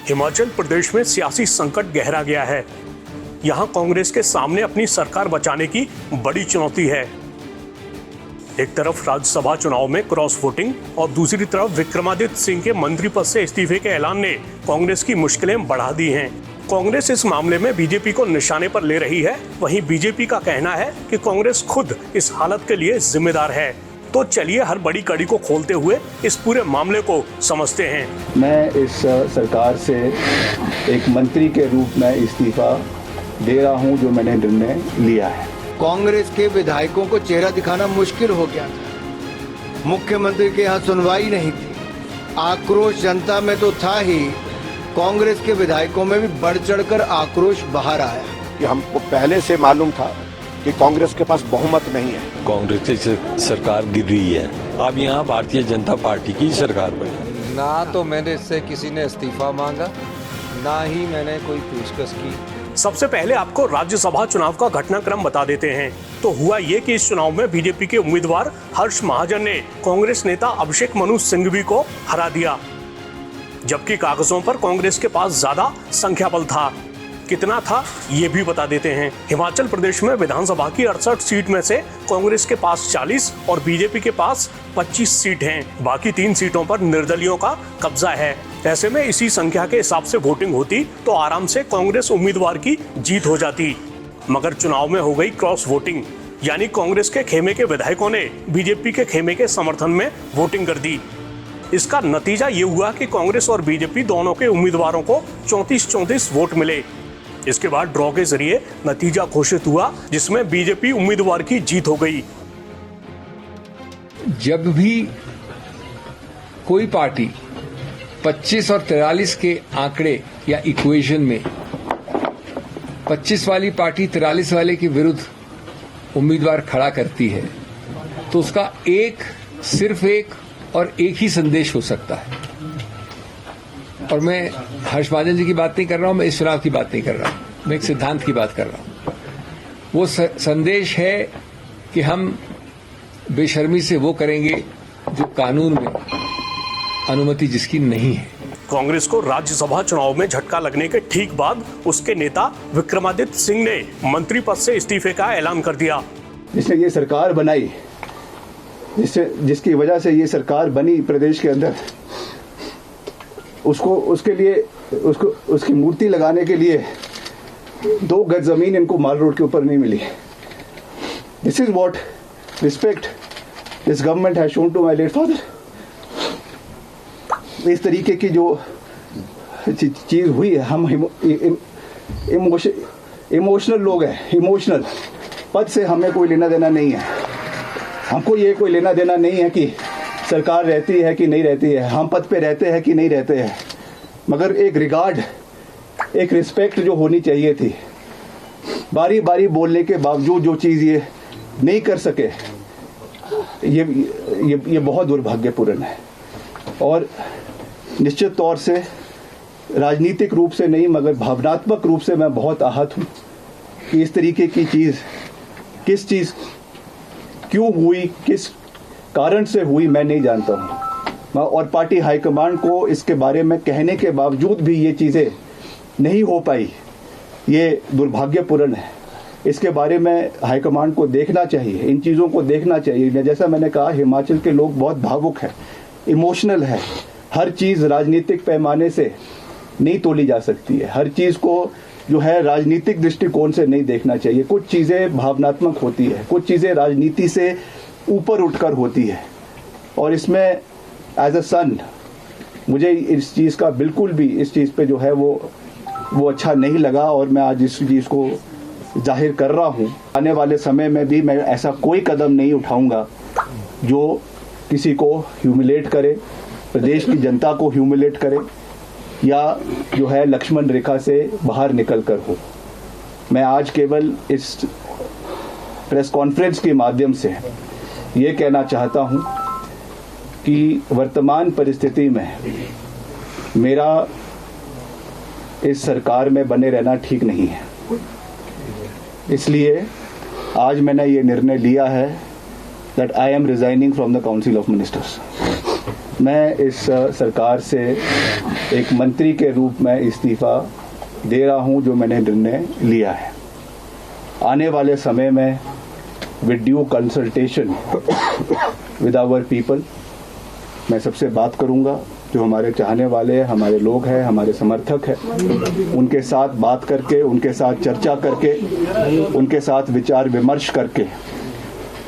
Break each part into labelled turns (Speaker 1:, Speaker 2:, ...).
Speaker 1: हिमाचल प्रदेश में सियासी संकट गहरा गया है। यहां कांग्रेस के सामने अपनी सरकार बचाने की बड़ी चुनौती है। एक तरफ राज्यसभा चुनाव में क्रॉस वोटिंग और दूसरी तरफ विक्रमादित्य सिंह के मंत्री पद से इस्तीफे के ऐलान ने कांग्रेस की मुश्किलें बढ़ा दी हैं। कांग्रेस इस मामले में बीजेपी को निशाने पर ले रही है। वहीं बीजेपी का कहना है कि कांग्रेस खुद इस हालत के लिए जिम्मेदार है। तो चलिए हर बड़ी कड़ी को खोलते हुए इस पूरे मामले को समझते हैं।
Speaker 2: मैं इस सरकार से एक मंत्री के रूप में इस्तीफा दे रहा हूं, जो मैंने निर्णय लिया है।
Speaker 3: कांग्रेस के विधायकों को चेहरा दिखाना मुश्किल हो गया था। मुख्यमंत्री के यहाँ सुनवाई नहीं थी। आक्रोश जनता में तो था ही, कांग्रेस के विधायकों में भी बढ़ चढ़कर आक्रोश बाहर आया।
Speaker 4: कि हमको पहले से मालूम था कि कांग्रेस के पास बहुमत नहीं है।
Speaker 5: कांग्रेस की सरकार गिर रही है। अब यहाँ भारतीय जनता पार्टी की सरकार बनी।
Speaker 6: ना तो मैंने इससे किसी ने इस्तीफा मांगा, ना ही मैंने कोई पेशकश की।
Speaker 1: सबसे पहले आपको राज्यसभा चुनाव का घटनाक्रम बता देते हैं। तो हुआ ये कि इस चुनाव में बीजेपी के उम्मीदवार हर्ष महाजन ने कांग्रेस नेता अभिषेक मनु सिंघवी को हरा दिया, जबकि कागजों पर कांग्रेस के पास ज्यादा संख्या बल था। कितना था ये भी बता देते हैं। हिमाचल प्रदेश में विधानसभा की 68 सीट में से कांग्रेस के पास 40 और बीजेपी के पास 25 सीट हैं। बाकी 3 सीटों पर निर्दलियों का कब्जा है। ऐसे में इसी संख्या के हिसाब से वोटिंग होती तो आराम से कांग्रेस उम्मीदवार की जीत हो जाती। मगर चुनाव में हो गई क्रॉस वोटिंग, यानी कांग्रेस के खेमे के विधायकों ने बीजेपी के खेमे के समर्थन में वोटिंग कर दी। इसका नतीजा ये हुआ कि कांग्रेस और बीजेपी दोनों के उम्मीदवारों को 34-34 वोट मिले। इसके बाद ड्रॉ के जरिए नतीजा घोषित हुआ, जिसमें बीजेपी उम्मीदवार की जीत हो गई।
Speaker 7: जब भी कोई पार्टी 25 और 43 के आंकड़े या इक्वेशन में 25 वाली पार्टी 43 वाले के विरुद्ध उम्मीदवार खड़ा करती है, तो उसका सिर्फ एक और एक ही संदेश हो सकता है। और मैं हर्ष महाजन जी की बात नहीं कर रहा हूं, मैं इस चुनाव की बात नहीं कर रहा हूं, मैं एक सिद्धांत की बात कर रहा हूं। वो संदेश है कि हम बेशर्मी से वो करेंगे जो कानून में अनुमति जिसकी नहीं है।
Speaker 1: कांग्रेस को राज्यसभा चुनाव में झटका लगने के ठीक बाद उसके नेता विक्रमादित्य सिंह ने मंत्री पद से इस्तीफे का ऐलान कर दिया।
Speaker 2: जिसने ये सरकार बनाई, जिसकी वजह से ये सरकार बनी प्रदेश के अंदर, उसकी मूर्ति लगाने के लिए 2 गज जमीन इनको माल रोड के ऊपर नहीं मिली। This is what respect this government has shown to my late father. इस तरीके की जो चीज हुई है, हम इमोशनल लोग हैं। इमोशनल पद से हमें कोई लेना देना नहीं है। हमको ये कोई लेना देना नहीं है कि सरकार रहती है कि नहीं रहती है, हम पद पे रहते हैं कि नहीं रहते हैं। मगर एक रिगार्ड, एक रिस्पेक्ट जो होनी चाहिए थी, बारी बारी बोलने के बावजूद जो चीज़ ये नहीं कर सके, ये बहुत दुर्भाग्यपूर्ण है। और निश्चित तौर से राजनीतिक रूप से नहीं मगर भावनात्मक रूप से मैं बहुत आहत हूँ कि इस तरीके की किस चीज़ क्यों हुई, किस कारण से हुई, मैं नहीं जानता हूँ। और पार्टी हाईकमांड को इसके बारे में कहने के बावजूद भी ये चीज़ें नहीं हो पाई, ये दुर्भाग्यपूर्ण है। इसके बारे में हाईकमांड को देखना चाहिए, इन चीज़ों को देखना चाहिए। जैसा मैंने कहा, हिमाचल के लोग बहुत भावुक हैं, इमोशनल है। हर चीज़ राजनीतिक पैमाने से नहीं तोली जा सकती है। हर चीज़ को जो है राजनीतिक दृष्टिकोण से नहीं देखना चाहिए। कुछ चीज़ें भावनात्मक होती है, कुछ चीज़ें राजनीति से ऊपर उठकर होती है। और इसमें एज अ सन मुझे इस चीज़ का बिल्कुल भी, इस चीज़ पे जो है वो अच्छा नहीं लगा। और मैं आज इस चीज़ को जाहिर कर रहा हूँ। आने वाले समय में भी मैं ऐसा कोई कदम नहीं उठाऊंगा जो किसी को ह्यूमिलेट करे, प्रदेश की जनता को ह्यूमिलेट करे, या जो है लक्ष्मण रेखा से बाहर निकल कर हो। मैं आज केवल इस प्रेस कॉन्फ्रेंस के माध्यम से ये कहना चाहता हूँ कि वर्तमान परिस्थिति में मेरा इस सरकार में बने रहना ठीक नहीं है। इसलिए आज मैंने ये निर्णय लिया है that I am resigning from the Council of Ministers. मैं इस सरकार से एक मंत्री के रूप में इस्तीफा दे रहा हूं, जो मैंने निर्णय लिया है। आने वाले समय में with due consultation with our people मैं सबसे बात करूंगा, जो हमारे चाहने वाले हैं, हमारे लोग हैं, हमारे समर्थक हैं, उनके साथ बात करके, उनके साथ चर्चा करके, उनके साथ विचार विमर्श करके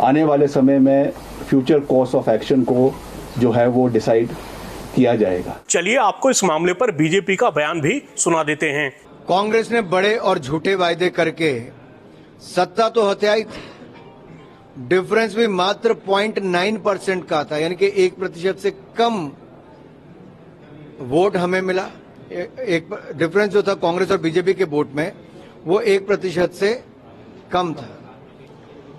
Speaker 2: आने वाले समय में फ्यूचर कोर्स ऑफ एक्शन को जो है वो डिसाइड किया जाएगा।
Speaker 1: चलिए आपको इस मामले पर बीजेपी का बयान भी सुना देते हैं।
Speaker 3: कांग्रेस ने बड़े और झूठे वायदे करके सत्ता तो हथियाई थी, डिफरेंस भी मात्र 0.9% का था, यानी कि 1% से कम वोट हमें मिला। एक डिफरेंस जो था कांग्रेस और बीजेपी के वोट में, वो 1% से कम था।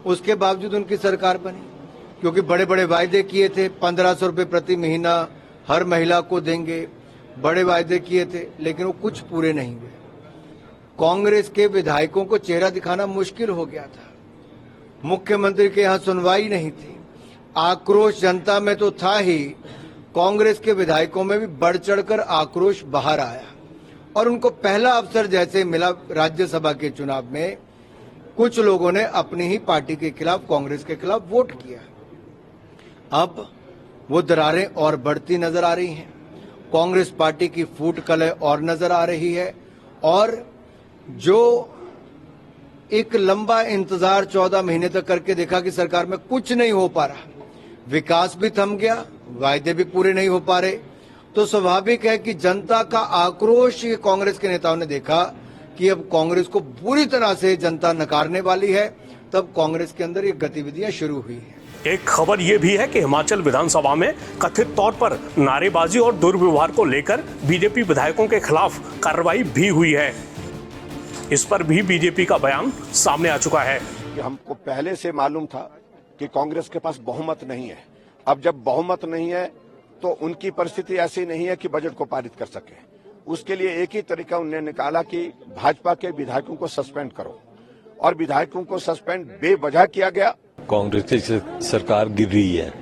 Speaker 3: उसके बावजूद उनकी सरकार बनी, क्योंकि बड़े बड़े वायदे किए थे। 1500 रुपये प्रति महीना हर महिला को देंगे, बड़े वायदे किए थे, लेकिन वो कुछ पूरे नहीं हुए। कांग्रेस के विधायकों को चेहरा दिखाना मुश्किल हो गया था। मुख्यमंत्री के यहां सुनवाई नहीं थी। आक्रोश जनता में तो था ही, कांग्रेस के विधायकों में भी बढ़ चढ़कर आक्रोश बाहर आया और उनको पहला अवसर जैसे मिला राज्यसभा के चुनाव में, कुछ लोगों ने अपनी ही पार्टी के खिलाफ, कांग्रेस के खिलाफ वोट किया। अब वो दरारें और बढ़ती नजर आ रही हैं। कांग्रेस पार्टी की फूट कलह और नजर आ रही है और जो एक लंबा इंतजार 14 महीने तक करके देखा कि सरकार में कुछ नहीं हो पा रहा, विकास भी थम गया, वायदे भी पूरे नहीं हो पा रहे, तो स्वाभाविक है कि जनता का आक्रोश कांग्रेस के नेताओं ने देखा कि अब कांग्रेस को पूरी तरह से जनता नकारने वाली है। तब कांग्रेस के अंदर ये गतिविधियां शुरू हुई हैं।
Speaker 1: एक खबर यह भी है कि हिमाचल विधानसभा में कथित तौर पर नारेबाजी और दुर्व्यवहार को लेकर बीजेपी विधायकों के खिलाफ कार्रवाई भी हुई है। इस पर भी बीजेपी का बयान सामने आ चुका है
Speaker 4: कि हमको पहले से मालूम था कि कांग्रेस के पास बहुमत नहीं है। अब जब बहुमत नहीं है तो उनकी परिस्थिति ऐसी नहीं है कि बजट को पारित कर सके। उसके लिए एक ही तरीका उन्होंने निकाला कि भाजपा के विधायकों को सस्पेंड करो, और विधायकों को सस्पेंड बेवजह किया गया।
Speaker 5: कांग्रेस की सरकार गिर रही है,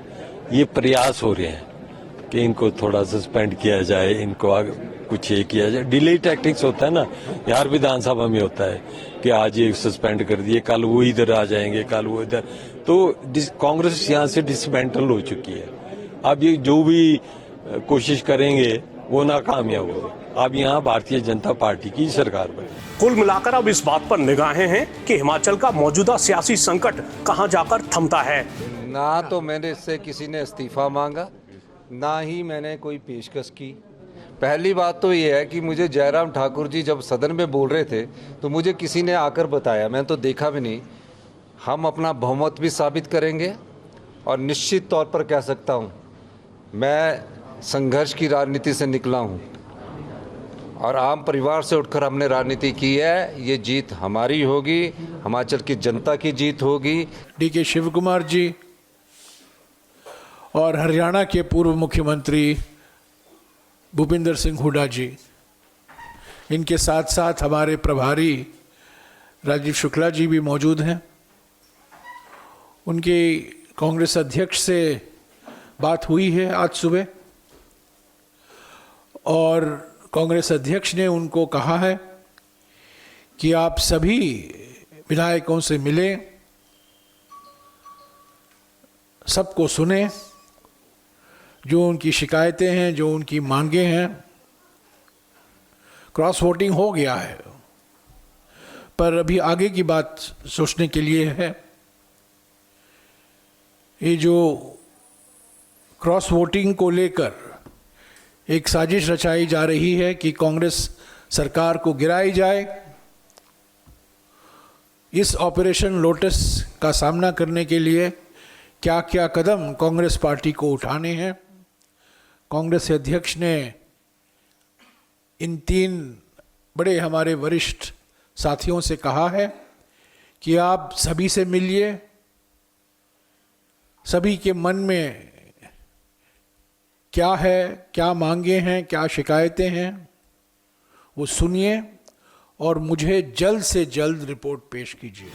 Speaker 5: ये प्रयास हो रहे हैं कि इनको थोड़ा सस्पेंड किया जाए, इनको कुछ ये किया जाए। डिले टैक्टिक्स होता है ना, यार विधानसभा में होता है कि आज ये सस्पेंड कर दिए, कल वो इधर आ जाएंगे, कल वो इधर। तो कांग्रेस यहाँ से डिसमेंटल हो चुकी है। अब ये जो भी कोशिश करेंगे वो नाकामयाब होगा। अब यहाँ भारतीय जनता पार्टी की सरकार बनी।
Speaker 1: कुल मिलाकर अब इस बात पर निगाहें हैं कि हिमाचल का मौजूदा सियासी संकट कहां जाकर थमता है।
Speaker 6: ना तो मैंने इससे किसी ने इस्तीफा मांगा, ना ही मैंने कोई पेशकश की। पहली बात तो ये है कि मुझे जयराम ठाकुर जी जब सदन में बोल रहे थे तो मुझे किसी ने आकर बताया, मैंने तो देखा भी नहीं। हम अपना बहुमत भी साबित करेंगे और निश्चित तौर पर कह सकता हूँ मैं संघर्ष की राजनीति से निकला हूँ और आम परिवार से उठकर हमने राजनीति की है। ये जीत हमारी होगी, हिमाचल की जनता की जीत होगी।
Speaker 8: डीके शिव कुमार जी और हरियाणा के पूर्व मुख्यमंत्री भूपिंदर सिंह हुड्डा जी, इनके साथ साथ हमारे प्रभारी राजीव शुक्ला जी भी मौजूद हैं। उनके कांग्रेस अध्यक्ष से बात हुई है आज सुबह और कांग्रेस अध्यक्ष ने उनको कहा है कि आप सभी विधायकों से मिलें, सबको सुने, जो उनकी शिकायतें हैं, जो उनकी मांगे हैं। क्रॉस वोटिंग हो गया है, पर अभी आगे की बात सोचने के लिए है। ये जो क्रॉस वोटिंग को लेकर एक साजिश रचाई जा रही है कि कांग्रेस सरकार को गिराई जाए, इस ऑपरेशन लोटस का सामना करने के लिए क्या क्या कदम कांग्रेस पार्टी को उठाने हैं। कांग्रेस अध्यक्ष ने इन 3 बड़े हमारे वरिष्ठ साथियों से कहा है कि आप सभी से मिलिए, सभी के मन में क्या है, क्या मांगे हैं, क्या शिकायतें हैं, वो सुनिए और मुझे जल्द से जल्द रिपोर्ट पेश कीजिए।